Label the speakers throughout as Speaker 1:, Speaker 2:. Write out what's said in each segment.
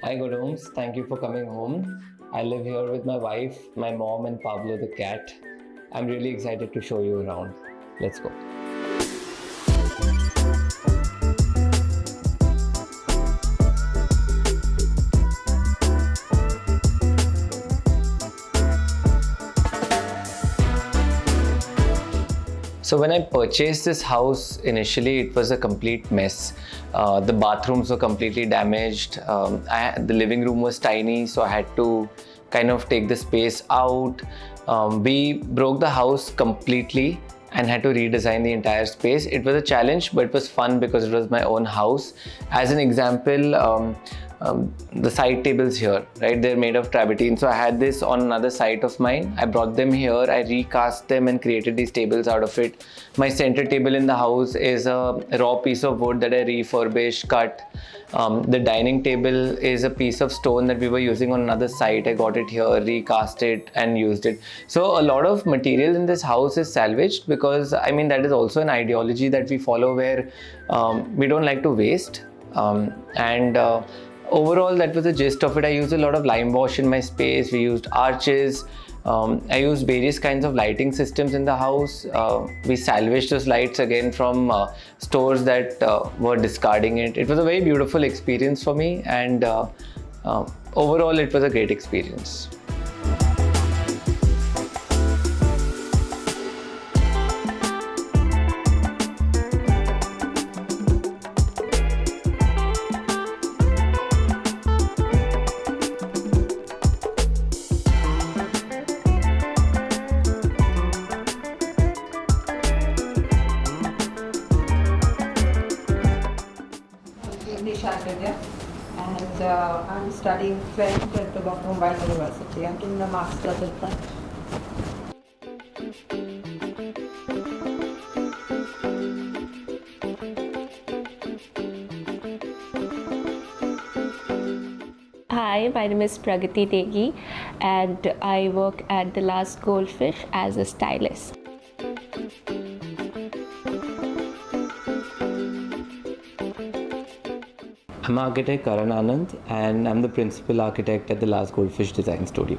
Speaker 1: Hi, GoodHomes. Thank you for coming home. I live here with my wife, my mom, and Pablo the cat. I'm really excited to show you around. Let's go. So when I purchased this house, initially it was a complete mess. The bathrooms were completely damaged. The living room was tiny, so I had to kind of take the space out. We broke the house completely and had to redesign the entire space. It was a challenge, but it was fun because it was my own house. As an example, the side tables here, right? They're made of travertine. So I had this on another site of mine. I brought them here. I recast them and created these tables out of it. My center table in the house is a raw piece of wood that I refurbished, cut. The dining table is a piece of stone that we were using on another site. I got it here, recast it and used it. So a lot of material in this house is salvaged because that is also an ideology that we follow where we don't like to waste. Overall, that was the gist of it. I used a lot of lime wash in my space. We used arches. I used various kinds of lighting systems in the house. We salvaged those lights again from stores that were discarding it. It was a very beautiful experience for me, and overall, it was a great experience.
Speaker 2: Shandilya, and I'm studying French at the Mumbai University. I'm doing a master's in that.
Speaker 3: Hi, my name is Pragati Degi, and I work at the Last Goldfish as a stylist.
Speaker 1: I'm architect Karan Anand, and I'm the principal architect at the Last Goldfish Design Studio.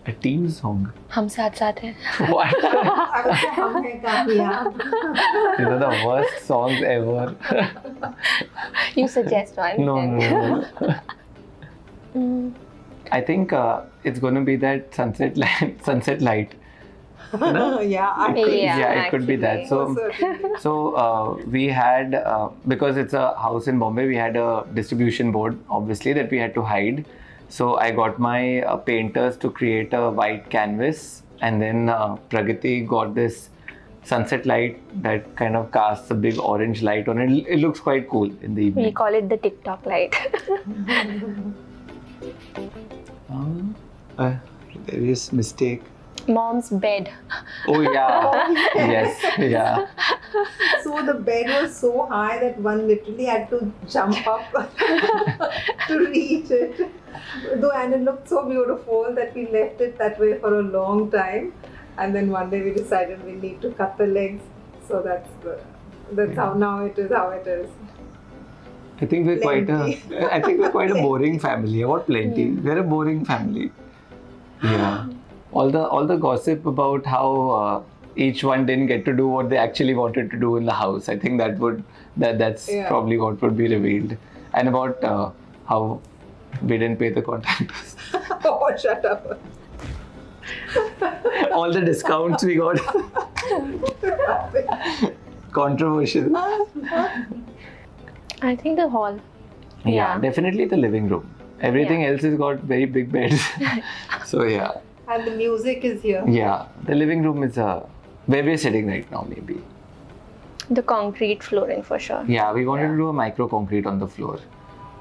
Speaker 1: A team song.
Speaker 3: हम साथ साथ हैं.
Speaker 1: What? These are the worst songs ever.
Speaker 3: You suggest one.
Speaker 1: No. I think it's going to be that sunset light.
Speaker 2: Yeah,
Speaker 1: It could be that. So we had because it's a house in Bombay, we had a distribution board, obviously, that we had to hide. So I got my painters to create a white canvas, and then Pragati got this sunset light that kind of casts a big orange light on it. It looks quite cool in the evening.
Speaker 3: We call it the TikTok light.
Speaker 1: There is mistake.
Speaker 3: Mom's bed.
Speaker 1: Oh yeah. Yes. Yeah.
Speaker 2: So the bed was so high that one literally had to jump up to reach it. And it looked so beautiful that we left it that way for a long time. And then one day we decided we need to cut the legs. So that's how now it is how it is.
Speaker 1: I think we're quite a boring family. What plenty? We're a boring family. Yeah. All the gossip about how each one didn't get to do what they actually wanted to do in the house. I think that's probably what would be revealed, and about how we didn't pay the contractors.
Speaker 2: Oh, shut up.
Speaker 1: All the discounts we got. Controversial.
Speaker 3: I think the hall.
Speaker 1: Yeah, definitely the living room. Everything else has got very big beds. So yeah.
Speaker 2: And the music is here.
Speaker 1: Yeah, the living room is where we're sitting right now, maybe.
Speaker 3: The concrete flooring for sure.
Speaker 1: Yeah, we wanted to do a micro concrete on the floor.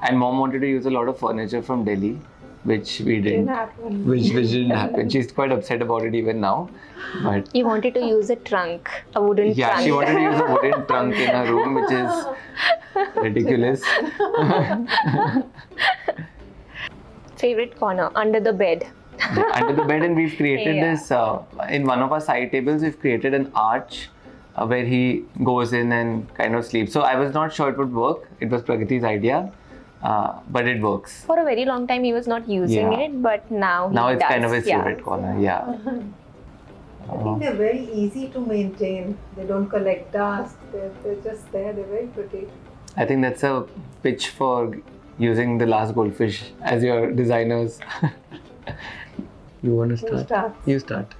Speaker 1: And mom wanted to use a lot of furniture from Delhi, which we didn't. Which didn't happen. She's quite upset about it even now. But
Speaker 3: You wanted to use a trunk, a wooden trunk.
Speaker 1: yeah, she wanted to use a wooden trunk in her room, which is ridiculous.
Speaker 3: Favorite corner, under the bed.
Speaker 1: Under the bed, and we've created this in one of our side tables. We've created an arch where he goes in and kind of sleeps. So I was not sure it would work. It was Pragati's idea, but it works.
Speaker 3: For a very long time, he was not using
Speaker 1: Yeah.
Speaker 3: it, but now he
Speaker 1: Now it's
Speaker 3: does.
Speaker 1: kind of his favorite corner. Yeah.
Speaker 2: I think they're very easy to maintain. They don't collect dust. They're just there. They're very pretty.
Speaker 1: I think that's a pitch for using the last goldfish as your designers. You want to start?
Speaker 2: Who starts?
Speaker 1: You start.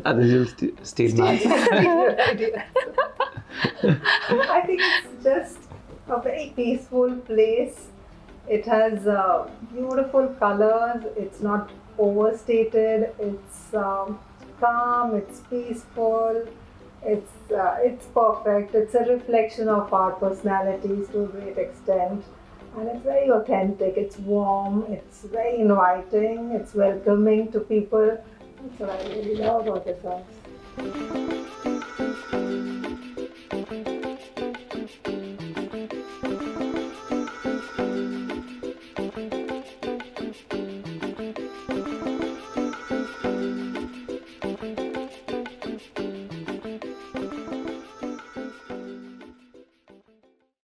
Speaker 1: Others will steal mine.
Speaker 2: I think it's just a very peaceful place. It has beautiful colors. It's not overstated. It's calm. It's peaceful. It's perfect. It's a reflection of our personalities to a great extent, and it's very authentic. It's warm. It's very inviting. It's welcoming to people. That's what I really love about this house.